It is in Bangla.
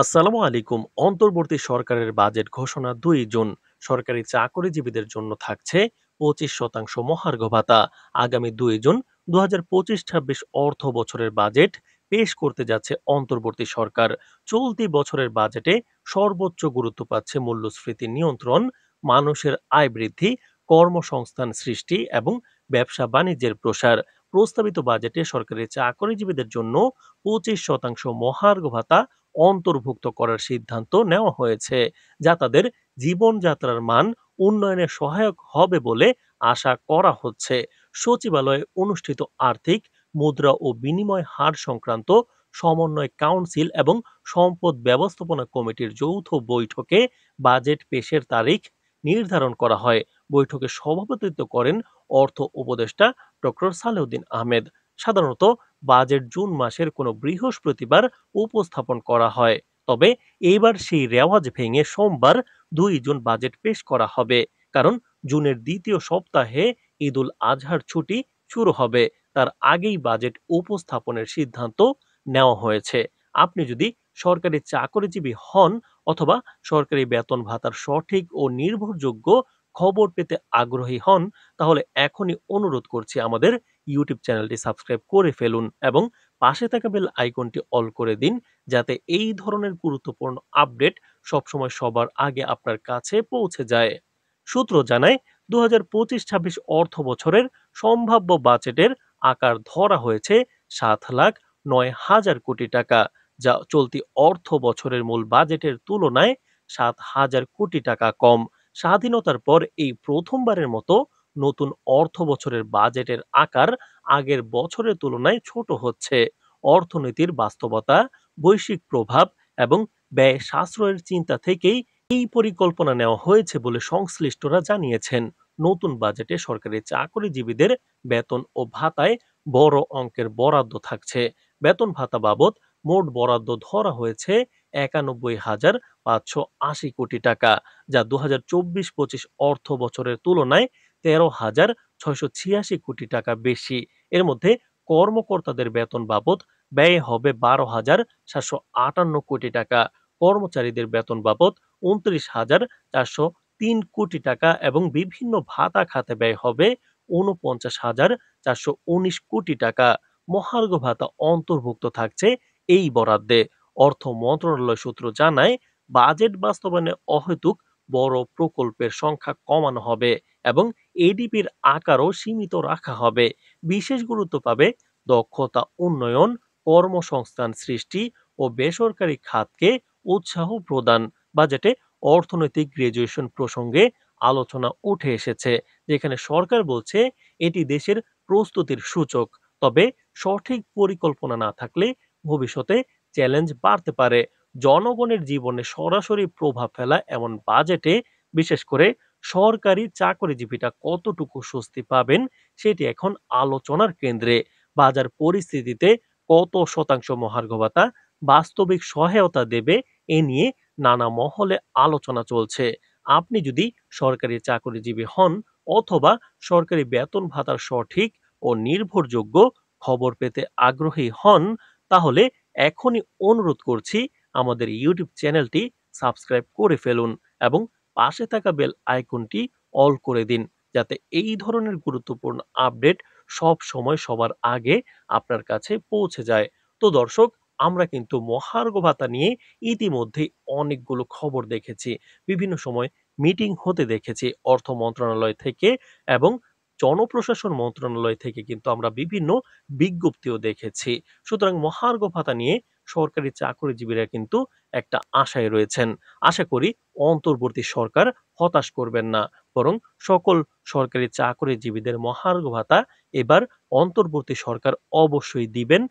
আসসালামু আলাইকুম। অন্তর্বর্তী সরকারের বাজেট ঘোষণা ২ জুন। সরকারি চাকরিজীবীদের জন্য থাকছে ২৫% মহার্ঘ ভাতা। আগামী ২ জুন ২০২৫-২৬ অর্থ বছরের বাজেট পেশ করতে যাচ্ছে অন্তর্বর্তী সরকার। চলতি বছরের বাজেটে সর্বোচ্চ গুরুত্ব পাচ্ছে মূল্যস্ফীতি নিয়ন্ত্রণ, মানুষের আয় বৃদ্ধি, কর্মসংস্থান সৃষ্টি এবং ব্যবসা বাণিজ্যের প্রসার। প্রস্তাবিত বাজেটে সরকারি চাকরিজীবীদের জন্য ২৫% মহার্ঘ ভাতা অন্তর্ভুক্ত করার সিদ্ধান্ত নেওয়া হয়েছে, যা তাদের জীবনযাত্রার মান উন্নয়নে সহায়ক হবে বলে আশা করা হচ্ছে। সচিবালয়ে অনুষ্ঠিত আর্থিক, মুদ্রা ও বিনিময় হার সংক্রান্ত সমন্বয় কাউন্সিল এবং সম্পদ ব্যবস্থাপনা কমিটির যৌথ বৈঠকে বাজেট পেশের তারিখ নির্ধারণ করা হয়। বৈঠকে সভাপতিত্ব করেন অর্থ উপদেষ্টা ডক্টর সালেউদ্দিন আহমেদ। সাধারণত বাজেট জুন মাসের কোনো বৃহস্পতিবার উপস্থাপন করা হয়, তবে এইবার সেই রেওয়াজ ভেঙে সোমবার ২ জুন বাজেট পেশ করা হবে, কারণ জুনের দ্বিতীয় সপ্তাহে ঈদুল আজহার ছুটি শুরু হবে। তার আগেই বাজেট উপস্থাপনের সিদ্ধান্ত নেওয়া হয়েছে। আপনি যদি সরকারি চাকরিজীবী হন অথবা সরকারি বেতন ভাতার সঠিক ও নির্ভরযোগ্য খবর পেতে আগ্রহী হন, তাহলে এখনই অনুরোধ করছি আমাদের ইউটিউব চ্যানেলটি সাবস্ক্রাইব করে ফেলুন এবং পাশে থাকা বেল আইকনটি অল করে দিন, যাতে এই ধরনের গুরুত্বপূর্ণ আপডেট সবসময় সবার আগে আপনার কাছে পৌঁছে যায়। সূত্র জানায় ২০২৫-২৬ অর্থ বছরের সম্ভাব্য বাজেটের আকার ধরা হয়েছে ৭,০৯,০০০ কোটি টাকা, যা চলতি অর্থ বছরের মূল বাজেটের তুলনায় ৭,০০০ কোটি টাকা কম। স্বাধীনতার পর এই প্রথমবারের মতো নতুন অর্থ বছরের বাজেটের আকার আগের বছরের তুলনায় ছোট হচ্ছে। অর্থনীতির বাস্তবতা, বৈশ্বিক প্রভাব এবং ব্যয় সাশ্রয়ের চিন্তা থেকেই এই পরিকল্পনা নেওয়া হয়েছে বলে সংশ্লিষ্টরা জানিয়েছেন। নতুন বাজেটে সরকারি চাকরিজীবীদের বেতন ও ভাতায় বড় অঙ্কের বরাদ্দ থাকছে। বেতন ভাতা বাবদ মোট বরাদ্দ ধরা হয়েছে ৯১,৫৮০ কোটি টাকা, যা ২০২৪-২৫ অর্থ বছরের তুলনায় ১৩,৬৮৬ কোটি টাকা বেশি। এর মধ্যে কর্মকর্তাদের বেতন বাবদ ব্যয় হবে ১২,৭৫৮ কোটি টাকা, কর্মচারীদের বেতন বাবদ ২৯,৪০৩ কোটি টাকা এবং বিভিন্ন ভাতা খাতে ব্যয় হবে ৪৯,৪১৯ কোটি টাকা। মহার্ঘ ভাতা অন্তর্ভুক্ত থাকছে এই বরাদ্দে। অর্থ মন্ত্রণালয় সূত্র জানায়, বাজেট বাস্তবায়নে অহেতুক বড় প্রকল্পের সংখ্যা কমানো হবে এবং এডিপির আকারও সীমিত রাখা হবে। বিশেষ গুরুত্ব পাবে দক্ষতা উন্নয়ন, কর্মসংস্থান সৃষ্টি ও বেসরকারি খাতকে উৎসাহ প্রদান। বাজেটে অর্থনৈতিক গ্রাজুয়েশন প্রসঙ্গে আলোচনা উঠে এসেছে, যেখানে সরকার বলছে এটি দেশের প্রস্তুতির সূচক। তবে সঠিক পরিকল্পনা না থাকলে ভবিষ্যতে চ্যালেঞ্জ বাড়তে পারে। জনগণের জীবনে সরাসরি প্রভাব ফেলা এমন বাজেটে বিশেষ করে সরকারি চাকরিজীবীরা কতটুকু স্বস্তি পাবেন, সেটি এখন আলোচনার কেন্দ্রে। বাজার পরিস্থিতিতে কত শতাংশ মহার্ঘ ভাতা বাস্তবিক সহায়তা দেবে, এ নিয়ে নানা মহলে আলোচনা চলছে। আপনি যদি সরকারি চাকরিজীবী হন অথবা সরকারি বেতন ভাতার সঠিক ও নির্ভরযোগ্য খবর পেতে আগ্রহী হন, তাহলে এখনই অনুরোধ করছি আমাদের ইউটিউব চ্যানেলটি সাবস্ক্রাইব করে ফেলুন এবং পাশে থাকা বেল আইকনটি অল করে দিন, যাতে এই ধরনের গুরুত্বপূর্ণ আপডেট সব সময় সবার আগে আপনার কাছে পৌঁছে যায়। তো দর্শক, আমরা কিন্তু মহার্ঘ ভাতা নিয়ে ইতিমধ্যেই অনেকগুলো খবর দেখেছি, বিভিন্ন সময় মিটিং হতে দেখেছি অর্থ মন্ত্রণালয় থেকে এবং জনপ্রশাসন মন্ত্রণালয় থেকে, কিন্তু আমরা বিভিন্ন বিজ্ঞপ্তিও দেখেছি। সুতরাং মহার্ঘ ভাতা নিয়ে সরকারি চাকরিজীবীরা কিন্তু একটা আশায় রয়েছেন। আশা করি অন্তর্বর্তী সরকার হতাশ করবেন না, বরং সকল সরকারি চাকরিজীবীদের মহার্ঘ ভাতা এবার অন্তর্বর্তী সরকার অবশ্যই দিবেন